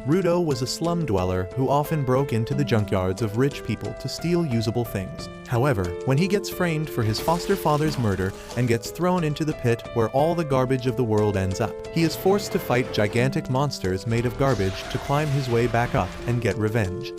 Rudo was a slum dweller who often broke into the junkyards of rich people to steal usable things. However, when he gets framed for his foster father's murder and gets thrown into the pit where all the garbage of the world ends up, he is forced to fight gigantic monsters made of garbage to climb his way back up and get revenge.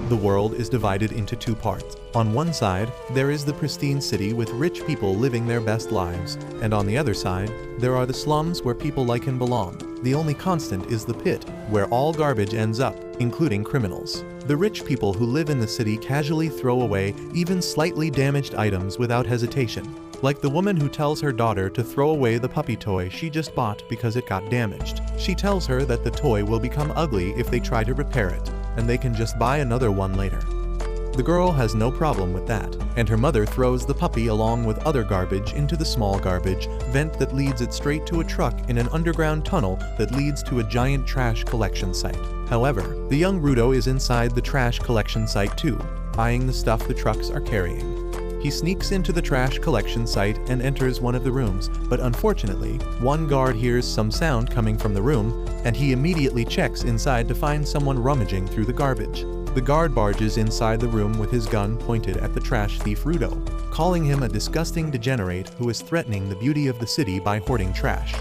The world is divided into two parts. On one side, there is the pristine city with rich people living their best lives, and on the other side, there are the slums where people like him belong. The only constant is the pit, where all garbage ends up, including criminals. The rich people who live in the city casually throw away even slightly damaged items without hesitation, like the woman who tells her daughter to throw away the puppy toy she just bought because it got damaged. She tells her that the toy will become ugly if they try to repair it, and they can just buy another one later. The girl has no problem with that, and her mother throws the puppy along with other garbage into the small garbage vent that leads it straight to a truck in an underground tunnel that leads to a giant trash collection site. However, the young Rudo is inside the trash collection site too, eyeing the stuff the trucks are carrying. He sneaks into the trash collection site and enters one of the rooms, but unfortunately, one guard hears some sound coming from the room, and he immediately checks inside to find someone rummaging through the garbage. The guard barges inside the room with his gun pointed at the trash thief Rudo, calling him a disgusting degenerate who is threatening the beauty of the city by hoarding trash.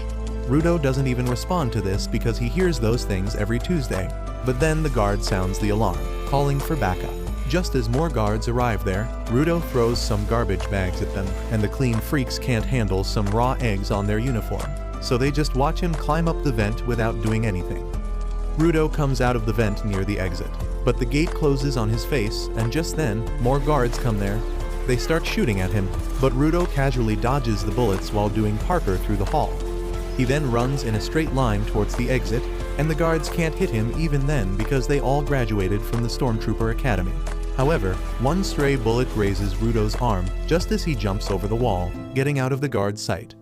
Rudo doesn't even respond to this because he hears those things every Tuesday, but then the guard sounds the alarm, calling for backup. Just as more guards arrive there, Rudo throws some garbage bags at them, and the clean freaks can't handle some raw eggs on their uniform, so they just watch him climb up the vent without doing anything. Rudo comes out of the vent near the exit, but the gate closes on his face, and just then, more guards come there. They start shooting at him, but Rudo casually dodges the bullets while doing parkour through the hall. He then runs in a straight line towards the exit, and the guards can't hit him even then because they all graduated from the Stormtrooper Academy. However, one stray bullet grazes Rudo's arm just as he jumps over the wall, getting out of the guard's sight.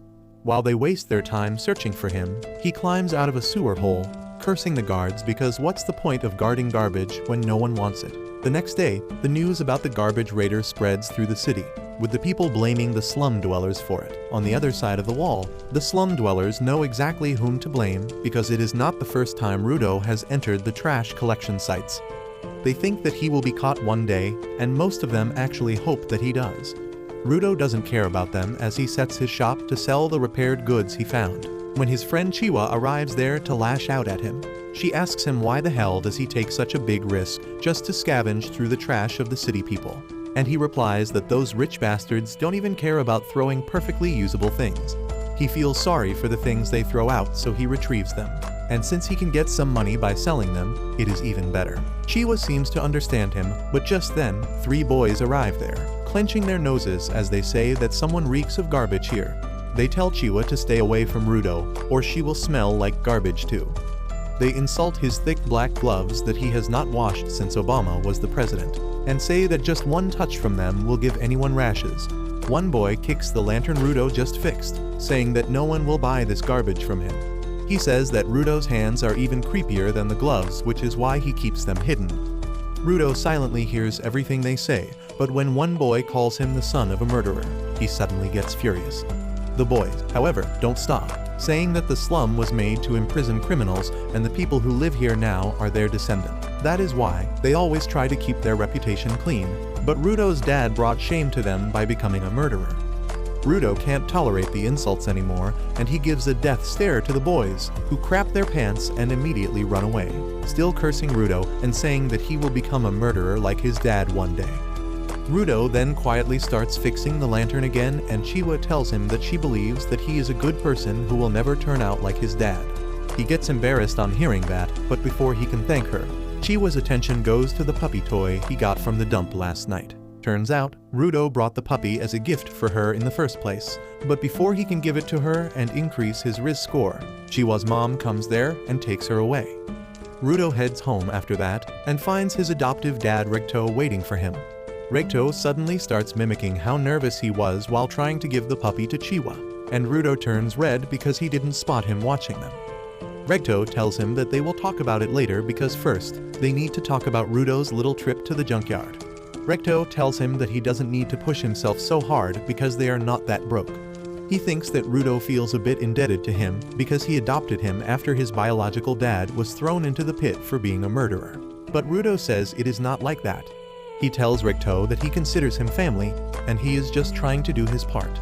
While they waste their time searching for him, he climbs out of a sewer hole, cursing the guards because what's the point of guarding garbage when no one wants it? The next day, the news about the garbage raider spreads through the city, with the people blaming the slum dwellers for it. On the other side of the wall, the slum dwellers know exactly whom to blame because it is not the first time Rudo has entered the trash collection sites. They think that he will be caught one day, and most of them actually hope that he does. Rudo doesn't care about them as he sets his shop to sell the repaired goods he found. When his friend Chiwa arrives there to lash out at him, she asks him why the hell does he take such a big risk just to scavenge through the trash of the city people. And he replies that those rich bastards don't even care about throwing perfectly usable things. He feels sorry for the things they throw out, so he retrieves them. And since he can get some money by selling them, it is even better. Chiwa seems to understand him, but just then, 3 boys arrive there, clenching their noses as they say that someone reeks of garbage here. They tell Chiwa to stay away from Rudo, or she will smell like garbage too. They insult his thick black gloves that he has not washed since Obama was the president, and say that just one touch from them will give anyone rashes. One boy kicks the lantern Rudo just fixed, saying that no one will buy this garbage from him. He says that Rudo's hands are even creepier than the gloves, which is why he keeps them hidden. Rudo silently hears everything they say, but when one boy calls him the son of a murderer, he suddenly gets furious. The boys, however, don't stop, saying that the slum was made to imprison criminals and the people who live here now are their descendants. That is why they always try to keep their reputation clean, but Rudo's dad brought shame to them by becoming a murderer. Rudo can't tolerate the insults anymore, and he gives a death stare to the boys, who crap their pants and immediately run away, still cursing Rudo and saying that he will become a murderer like his dad one day. Rudo then quietly starts fixing the lantern again, and Chiwa tells him that she believes that he is a good person who will never turn out like his dad. He gets embarrassed on hearing that, but before he can thank her, Chiwa's attention goes to the puppy toy he got from the dump last night. Turns out, Rudo brought the puppy as a gift for her in the first place, but before he can give it to her and increase his Riz score, Chiwa's mom comes there and takes her away. Rudo heads home after that and finds his adoptive dad Recto waiting for him. Recto suddenly starts mimicking how nervous he was while trying to give the puppy to Chiwa, and Rudo turns red because he didn't spot him watching them. Recto tells him that they will talk about it later because first, they need to talk about Rudo's little trip to the junkyard. Recto tells him that he doesn't need to push himself so hard because they are not that broke. He thinks that Rudo feels a bit indebted to him because he adopted him after his biological dad was thrown into the pit for being a murderer. But Rudo says it is not like that. He tells Recto that he considers him family, and he is just trying to do his part.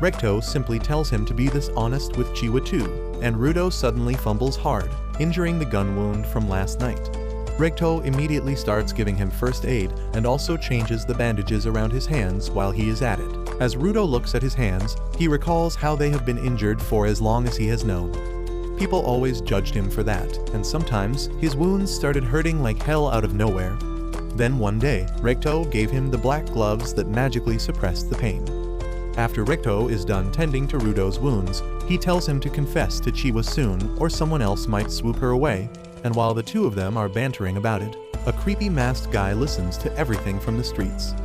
Recto simply tells him to be this honest with Chiwa too, and Rudo suddenly fumbles hard, injuring the gun wound from last night. Recto immediately starts giving him first aid and also changes the bandages around his hands while he is at it. As Rudo looks at his hands, he recalls how they have been injured for as long as he has known. People always judged him for that, and sometimes his wounds started hurting like hell out of nowhere. Then one day, Recto gave him the black gloves that magically suppressed the pain. After Recto is done tending to Rudo's wounds, he tells him to confess to Chiwa soon or someone else might swoop her away, and while the two of them are bantering about it, a creepy masked guy listens to everything from the streets.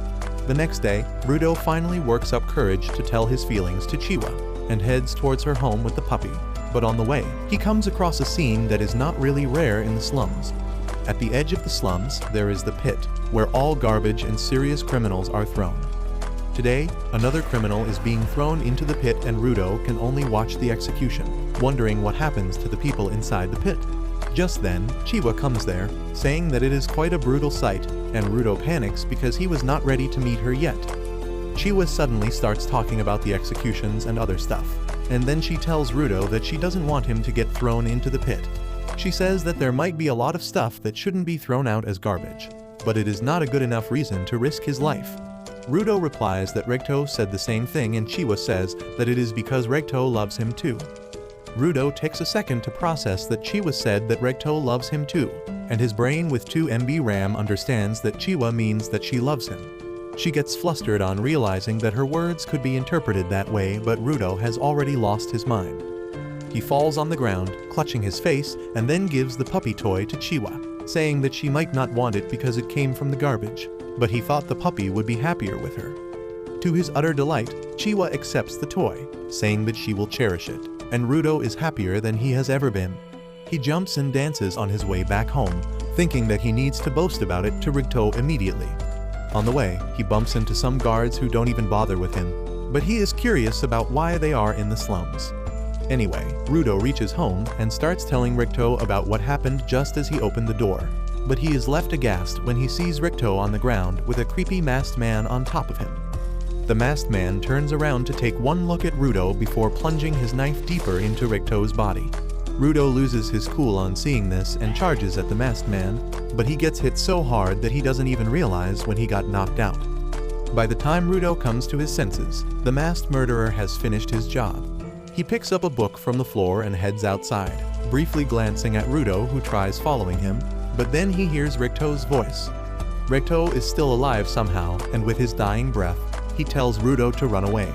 The next day, Rudo finally works up courage to tell his feelings to Chiwa, and heads towards her home with the puppy. But on the way, he comes across a scene that is not really rare in the slums. At the edge of the slums, there is the pit, where all garbage and serious criminals are thrown. Today, another criminal is being thrown into the pit and Rudo can only watch the execution, wondering what happens to the people inside the pit. Just then, Chiwa comes there, saying that it is quite a brutal sight, and Rudo panics because he was not ready to meet her yet. Chiwa suddenly starts talking about the executions and other stuff, and then she tells Rudo that she doesn't want him to get thrown into the pit. She says that there might be a lot of stuff that shouldn't be thrown out as garbage, but it is not a good enough reason to risk his life. Rudo replies that Recto said the same thing and Chiwa says that it is because Recto loves him too. Rudo takes a second to process that Chiwa said that Recto loves him too, and his brain with 2 MB RAM understands that Chiwa means that she loves him. She gets flustered on realizing that her words could be interpreted that way, but Rudo has already lost his mind. He falls on the ground, clutching his face, and then gives the puppy toy to Chiwa, saying that she might not want it because it came from the garbage, but he thought the puppy would be happier with her. To his utter delight, Chiwa accepts the toy, saying that she will cherish it, and Rudo is happier than he has ever been. He jumps and dances on his way back home, thinking that he needs to boast about it to Rudo immediately. On the way, he bumps into some guards who don't even bother with him, but he is curious about why they are in the slums. Anyway, Rudo reaches home and starts telling Recto about what happened just as he opened the door. But he is left aghast when he sees Recto on the ground with a creepy masked man on top of him. The masked man turns around to take one look at Rudo before plunging his knife deeper into Recto's body. Rudo loses his cool on seeing this and charges at the masked man, but he gets hit so hard that he doesn't even realize when he got knocked out. By the time Rudo comes to his senses, the masked murderer has finished his job. He picks up a book from the floor and heads outside, briefly glancing at Rudo who tries following him, but then he hears Recto's voice. Recto is still alive somehow, and with his dying breath, he tells Rudo to run away.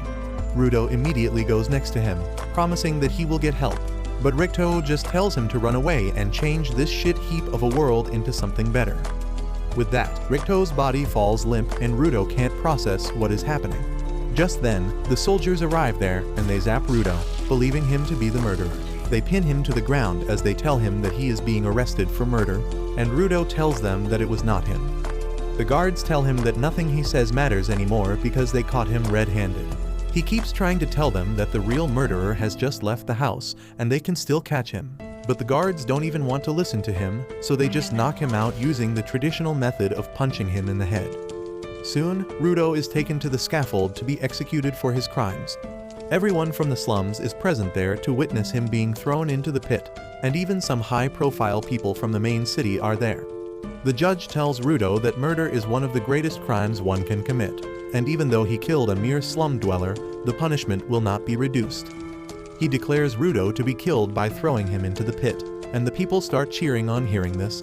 Rudo immediately goes next to him, promising that he will get help, but Recto just tells him to run away and change this shit heap of a world into something better. With that, Recto's body falls limp and Rudo can't process what is happening. Just then, the soldiers arrive there and they zap Rudo, believing him to be the murderer. They pin him to the ground as they tell him that he is being arrested for murder, and Rudo tells them that it was not him. The guards tell him that nothing he says matters anymore because they caught him red-handed. He keeps trying to tell them that the real murderer has just left the house and they can still catch him. But the guards don't even want to listen to him, so they just knock him out using the traditional method of punching him in the head. Soon, Rudo is taken to the scaffold to be executed for his crimes. Everyone from the slums is present there to witness him being thrown into the pit, and even some high-profile people from the main city are there. The judge tells Rudo that murder is one of the greatest crimes one can commit, and even though he killed a mere slum dweller, the punishment will not be reduced. He declares Rudo to be killed by throwing him into the pit, and the people start cheering on hearing this.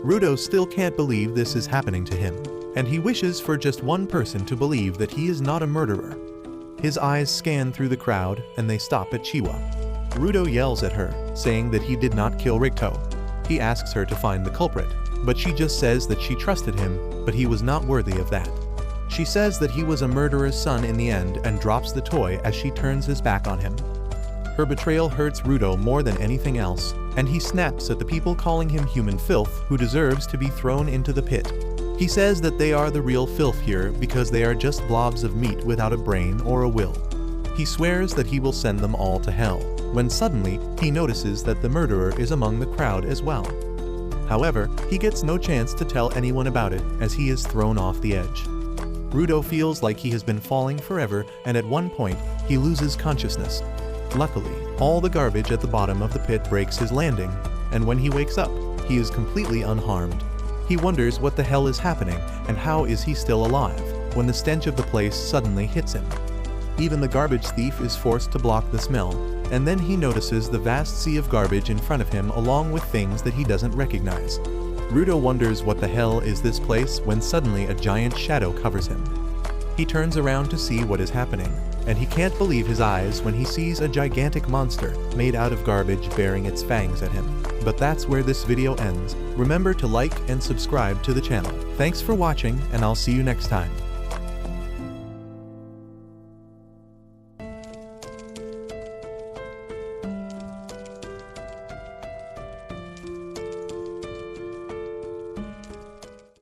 Rudo still can't believe this is happening to him, and he wishes for just one person to believe that he is not a murderer. His eyes scan through the crowd, and they stop at Chiwa. Rudo yells at her, saying that he did not kill Recto. He asks her to find the culprit, but she just says that she trusted him, but he was not worthy of that. She says that he was a murderer's son in the end and drops the toy as she turns his back on him. Her betrayal hurts Rudo more than anything else, and he snaps at the people calling him human filth who deserves to be thrown into the pit. He says that they are the real filth here because they are just blobs of meat without a brain or a will. He swears that he will send them all to hell, when suddenly he notices that the murderer is among the crowd as well. However, he gets no chance to tell anyone about it as he is thrown off the edge. Rudo feels like he has been falling forever, and at one point, he loses consciousness. Luckily, all the garbage at the bottom of the pit breaks his landing, and when he wakes up, he is completely unharmed. He wonders what the hell is happening and how is he still alive, when the stench of the place suddenly hits him. Even the garbage thief is forced to block the smell, and then he notices the vast sea of garbage in front of him along with things that he doesn't recognize. Rudo wonders what the hell is this place when suddenly a giant shadow covers him. He turns around to see what is happening, and he can't believe his eyes when he sees a gigantic monster made out of garbage baring its fangs at him. But that's where this video ends. Remember to like and subscribe to the channel. Thanks for watching, and I'll see you next time.